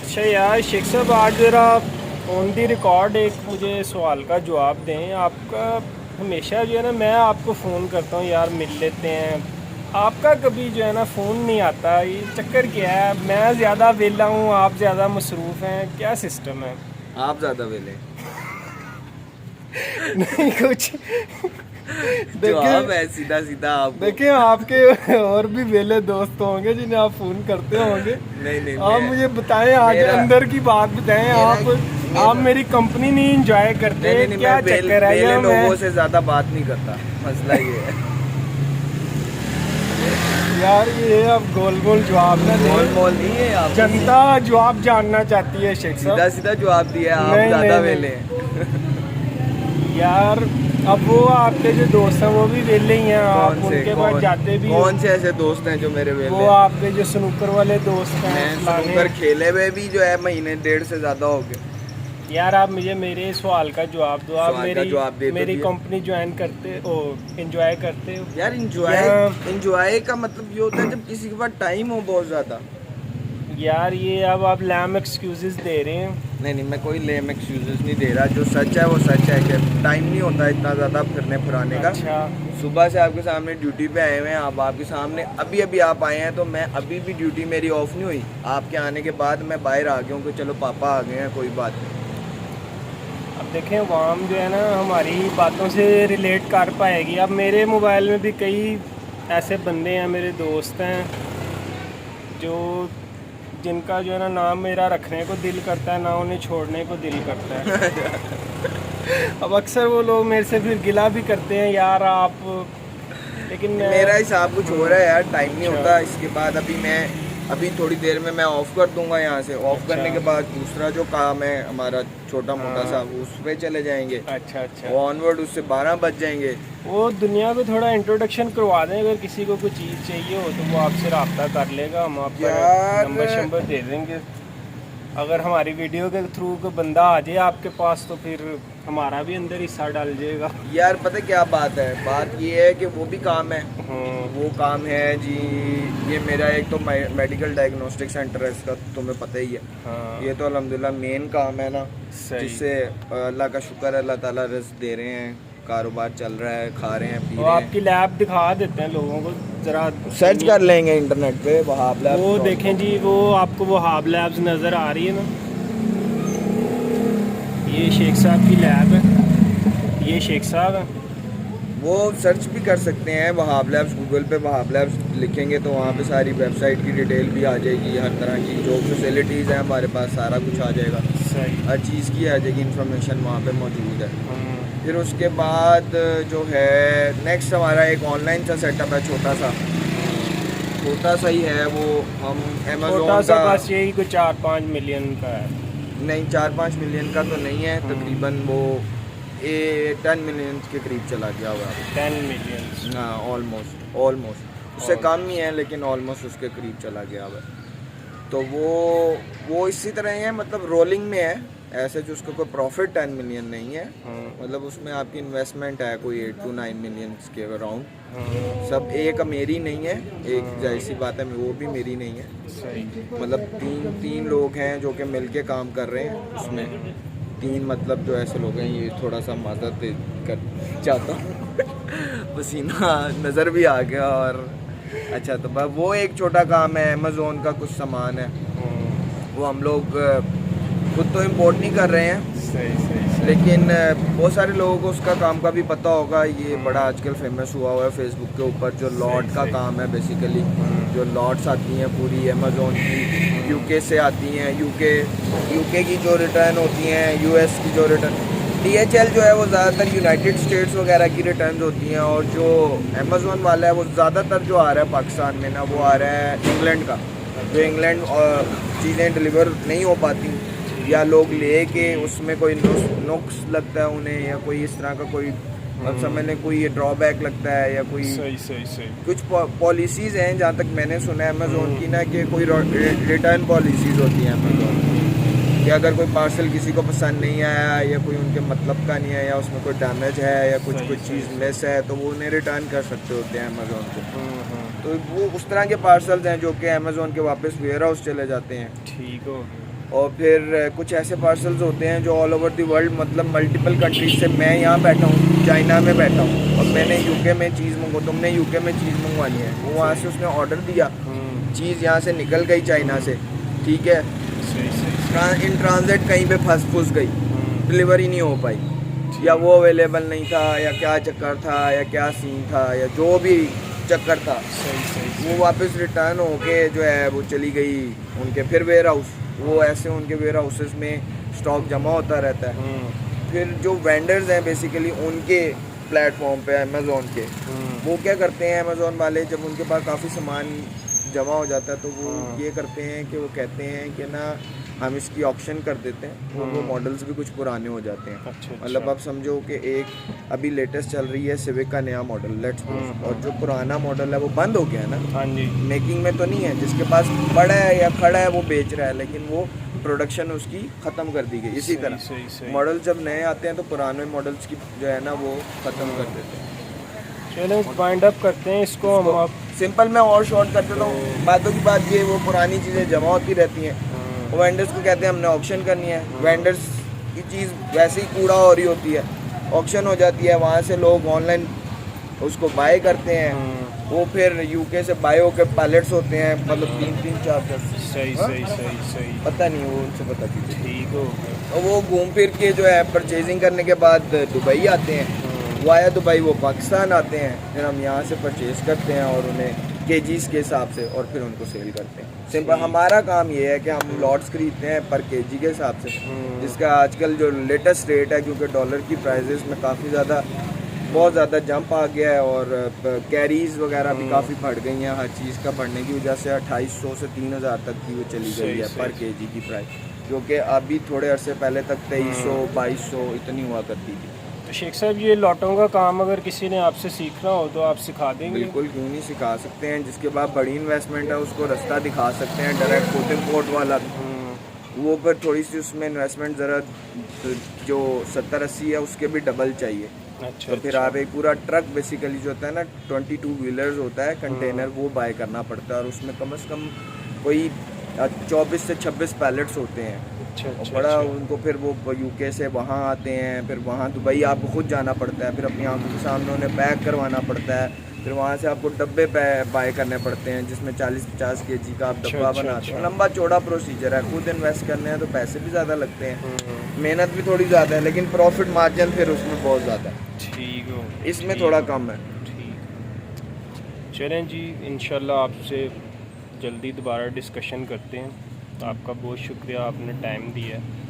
अच्छा यार शेख साहब, आज ज़रा ऑन दी रिकॉर्ड एक मुझे सवाल का जवाब दें। आपका हमेशा जो है ना, मैं आपको फ़ोन करता हूँ यार, मिल लेते हैं, आपका कभी जो है ना फ़ोन नहीं आता। ये चक्कर क्या है? मैं ज़्यादा वेला हूँ, आप ज़्यादा मसरूफ़ हैं, क्या सिस्टम है? आप ज्यादा वेले हैं। नहीं कुछ। जवाब देखिए, है सीधा सीधा आपको। देखिए आपके और भी वेले दोस्त होंगे जिन्हें आप फ़ोन करते होंगे। नहीं नहीं, आप मैं मुझे बताएं, आज मेरा अंदर की बात बताएं। मेरा आप मेरा मेरी कंपनी नहीं इंजॉय नहीं करते, नहीं नहीं, मैं क्या चक्कर है? वेले या मैं लोगों से ज्यादा बात नहीं करता। मसला ये है। यार, ये आप गोल गोल जवाब ना गोल दें। मोल नहीं है आपने जनता जवाब जानना चाहती है शेख सीधा साहब। सीधा जवाब दिया है, आप नहीं ज्यादा नहीं वेले नहीं हैं। यार, अब वो आपके जो दोस्त हैं वो भी वेले ही हैं, कौन आप से उनके पास कौन जाते भी हो। कौन से ऐसे दोस्त हैं जो मेरे वेले वो हैं? आपके जो स्नूकर वाले दोस्त हैं, मैं फलाने। स्नूकर खेले हुए भी जो है महीने डेढ़ से ज्यादा हो गए। यार, आप मुझे मेरे सवाल का जवाब दो। आप सवाल का मेरी जवाब दे तो मेरी दिया। कंपनी ज्वाइन करते हो, एंजॉय करते हो यार या? इंजॉय इंजॉय का मतलब ये होता है जब किसी के पास टाइम हो बहुत ज्यादा। यार, ये अब आप लैम एक्सक्यूजेस दे रहे हैं। नहीं नहीं, मैं कोई लेम एक्सक्यूजेस नहीं दे रहा, जो सच है वो सच है कि टाइम नहीं होता इतना ज़्यादा फिरने फुराने का। अच्छा। सुबह से आपके सामने ड्यूटी पे आए हुए हैं, आप आपके सामने अभी अभी आप आए हैं, तो मैं अभी भी ड्यूटी मेरी ऑफ नहीं हुई। आपके आने के बाद मैं बाहर आ गया हूँ कि चलो पापा आ गए हैं, कोई बात नहीं। अब देखें, वाम जो है ना हमारी बातों से रिलेट कर पाएगी। अब मेरे मोबाइल में भी कई ऐसे बंदे हैं, मेरे दोस्त हैं, जो जिनका जो है ना नाम मेरा रखने को दिल करता है, ना उन्हें छोड़ने को दिल करता है। अब अक्सर वो लोग मेरे से फिर गिला भी करते हैं, यार आप। लेकिन मैं मेरा हिसाब कुछ हो रहा है यार, टाइम नहीं अच्छा होता। इसके बाद अभी थोड़ी देर में मैं ऑफ कर दूंगा यहाँ से। ऑफ अच्छा करने के बाद दूसरा जो काम है हमारा छोटा मोटा सा, हाँ, उस पे चले जाएंगे। अच्छा अच्छा। वो ऑनवर्ड उससे 12 बज जाएंगे। वो दुनिया को थोड़ा इंट्रोडक्शन करवा दें, अगर किसी को कोई चीज़ चाहिए हो तो वो आपसे रब्ता कर लेगा, हम आपका यार नंबर शंबर दे देंगे। अगर हमारी वीडियो के थ्रू कोई बंदा आ जाए आपके पास तो फिर हमारा भी अंदर हिस्सा डाल जाएगा। यार पता क्या बात है, बात ये है कि वो भी काम है। हम्म। वो काम है जी। ये मेरा एक तो मेडिकल डायग्नोस्टिक सेंटर है, इसका तुम्हें पता ही है। हाँ। ये तो अल्हम्दुलिल्लाह मेन काम है ना, सही। जिससे अल्लाह का शुक्र है, अल्लाह ताला रिज़्क दे रहे हैं, कारोबार चल रहा है, खा रहे हैं, पी वो रहे आपकी हैं। लैब दिखा देते हैं लोगों को ज़रा। सर्च कर लेंगे इंटरनेट पे वहाब लैब। वो देखें जी, वो आपको वो हाब लैब्स नज़र आ रही है ना, ये शेख साहब की लैब है, ये शेख साहब है। वो सर्च भी कर सकते हैं वहाब लैब्स, गूगल पे वहाब लैब्स लिखेंगे तो वहाँ पे सारी वेबसाइट की डिटेल भी आ जाएगी, हर तरह की जो फैसिलिटीज़ हैं हमारे पास सारा कुछ आ जाएगा। सही। हर चीज़ की आ जाएगी, इंफॉर्मेशन वहाँ पे मौजूद है। हम्म। फिर उसके बाद जो है नेक्स्ट हमारा एक ऑनलाइन सा सेटअप है, छोटा सा ही है वो। हम छोटा अमेज़ोन सा का, बस यही कोई 4-5 मिलियन का है। नहीं 4-5 मिलियन का तो नहीं है, तकरीबन वो 10 मिलियन के करीब चला गया हुआ है। 10 मिलियन। हाँ, ऑलमोस्ट ऑलमोस्ट उससे कम ही है, लेकिन ऑलमोस्ट उसके करीब चला गया हुआ है। तो वो इसी तरह ही है, मतलब रोलिंग में है। ऐसे जो उसका कोई प्रॉफिट 10 मिलियन नहीं है, मतलब उसमें आपकी इन्वेस्टमेंट है कोई 8 to 9 मिलियन के अराउंड। सब एक मेरी नहीं है, एक जाहिर सी बात है वो भी मेरी नहीं है। सही। मतलब तीन लोग हैं जो कि मिलके काम कर रहे हैं उसमें। तीन मतलब जो ऐसे लोग हैं, ये थोड़ा सा मदद कर चाहता हूँ। पसीना नज़र भी आ गया। और अच्छा, तो बस वो एक छोटा काम है, अमेज़ोन का कुछ सामान है, वो हम लोग खुद तो इम्पोर्ट नहीं कर रहे हैं, सही सही सही। लेकिन बहुत सारे लोगों को उसका काम का भी पता होगा। ये बड़ा आजकल फेमस हुआ हुआ है फेसबुक के ऊपर, जो लॉट का सही। काम है बेसिकली। जो लॉट्स आती हैं पूरी अमेज़ोन की, यूके से आती हैं, यूके की जो रिटर्न होती हैं, यूएस की जो रिटर्न, DHL जो है वो ज़्यादातर यूनाइटेड स्टेट्स वगैरह की रिटर्न होती हैं, और जो अमेज़ोन वाला है वो ज़्यादातर जो आ रहा है पाकिस्तान में ना, वो आ रहा है इंग्लैंड का। जो इंग्लैंड चीज़ें डिलीवर नहीं हो पाती, या लोग लेके उसमें कोई नुक्स लगता है उन्हें, या कोई इस तरह का कोई अब समझ लें कोई ये ड्रॉबैक लगता है, या कोई सही सही सही। कुछ पॉलिसीज़ हैं जहाँ तक मैंने सुना है अमेज़ोन की ना, कि कोई रिटर्न पॉलिसीज़ होती हैं अमेज़ोन की, कि अगर कोई पार्सल किसी को पसंद नहीं आया, या कोई उनके मतलब का नहीं है, या उसमें कोई डैमेज है, या कुछ सही, कुछ चीज़ सही। मिस है, तो वो उन्हें रिटर्न कर सकते होते हैं अमेज़ोन को। तो तो वो उस तरह के पार्सल्स हैं जो कि अमेज़ोन के वापस वेयर हाउस चले जाते हैं। ठीक हो गया। और फिर कुछ ऐसे पार्सल्स होते हैं जो ऑल ओवर द वर्ल्ड, मतलब मल्टीपल कंट्रीज से, मैं यहाँ बैठा हूँ चाइना में बैठा हूँ और मैंने यूके में चीज़ तुमने यूके में चीज़ मंगवानी है, वो वहाँ से उसने ऑर्डर दिया, चीज़ यहाँ से निकल गई चाइना से, ठीक है, सही सही। इन ट्रांजिट कहीं पे फंस गई, डिलीवरी नहीं हो पाई, या वो अवेलेबल नहीं था, या क्या चक्कर था, या क्या सीन था, या जो भी चक्कर था, सही सही। वो वापस रिटर्न होके जो है वो चली गई उनके फिर वेयर हाउस। वो ऐसे उनके वेयर हाउसेस में स्टॉक जमा होता रहता है। फिर जो वेंडर्स हैं बेसिकली उनके प्लेटफॉर्म पे अमेज़ोन के, वो क्या करते हैं अमेज़ोन वाले, जब उनके पास काफ़ी सामान जमा हो जाता है तो वो ये करते हैं कि वो कहते हैं कि ना हम इसकी ऑक्शन कर देते हैं, वो मॉडल्स भी कुछ पुराने हो जाते हैं। अच्छा, मतलब आप समझो कि एक अभी लेटेस्ट चल रही है सिविक का नया मॉडल लेट्स, और जो पुराना मॉडल है वो बंद हो गया है ना, हाँ जी, मेकिंग में तो नहीं है, जिसके पास पड़ा है या खड़ा है वो बेच रहा है, लेकिन वो प्रोडक्शन उसकी ख़त्म कर दी गई। इसी सही, तरह सही, सही। मॉडल जब नए आते हैं तो पुराने मॉडल्स की जो है ना वो ख़त्म कर देते हैं। चलो वाइंड अप करते हैं इसको हम अब। सिंपल मैं और शॉर्ट कर देता हूँ, बातों की बात ये, वो पुरानी चीज़ें जमा होती रहती हैं, वो वेंडर्स को कहते हैं हमने ऑक्शन करनी है, वेंडर्स की चीज़ वैसे ही कूड़ा हो रही होती है, ऑक्शन हो जाती है, वहाँ से लोग ऑनलाइन उसको बाय करते हैं, वो फिर यूके से बाय होकर पैलेट्स होते हैं, मतलब 3-4 सही सही सही सही। पता नहीं, वो उनसे पता कीजिए। ठीक हो गया। और वो घूम फिर के जो है परचेजिंग करने के बाद दुबई आते हैं, वाया दुबई वो पाकिस्तान आते हैं, फिर हम यहाँ से परचेज़ करते हैं और उन्हें केजीज़ के हिसाब से और फिर उनको सेल करते हैं। सिंपल हमारा काम ये है कि हम लॉट्स खरीदते हैं पर केजी के हिसाब से, जिसका आजकल जो लेटेस्ट रेट है, क्योंकि डॉलर की प्राइसेस में काफ़ी ज़्यादा बहुत ज़्यादा जंप आ गया है और कैरीज़ वगैरह भी काफ़ी बढ़ गई हैं, हर चीज़ का बढ़ने की वजह से 2800 से 3000 तक की वो चली गई है पर केजी की प्राइस, जो कि अभी थोड़े अरसे पहले तक 2300-2200 इतनी हुआ करती थी। तो शेख साहब ये लॉटों का काम अगर किसी ने आपसे सीखना हो तो आप सिखा देंगे? बिल्कुल, क्यों नहीं सिखा सकते हैं, जिसके बाद बड़ी इन्वेस्टमेंट है उसको रास्ता दिखा सकते हैं, डायरेक्ट पोर्ट इम्पोर्ट वाला वो पर थोड़ी सी उसमें इन्वेस्टमेंट ज़रा जो 70-80 है उसके भी डबल चाहिए। अच्छा, तो फिर आप एक पूरा ट्रक बेसिकली जो होता है ना 22 व्हीलर्स होता है कंटेनर, वो बाय करना पड़ता है और उसमें कम से कम कोई 24 से 26 पैलेट्स होते हैं। अच्छा, और अच्छा, बड़ा अच्छा। उनको फिर वो यूके से वहाँ आते हैं, फिर वहाँ दुबई आपको खुद जाना पड़ता है, फिर अपनी आंखों के सामने उन्हें पैक करवाना पड़ता है, फिर वहाँ से आपको डब्बे बाय करने पड़ते हैं जिसमें 40-50 केजी का आप अच्छा, डब्बा अच्छा, बनाते हैं। अच्छा। लंबा चौड़ा प्रोसीजर है, खुद इन्वेस्ट करने हैं तो पैसे भी ज़्यादा लगते हैं, मेहनत भी थोड़ी ज़्यादा है, लेकिन प्रॉफिट मार्जिन फिर उसमें बहुत ज़्यादा है, ठीक हो, इसमें ठीक थोड़ा हो, कम है। ठीक। चलें जी, इंशाल्लाह आपसे जल्दी दोबारा डिस्कशन करते हैं। आपका बहुत शुक्रिया, आपने टाइम दिया है।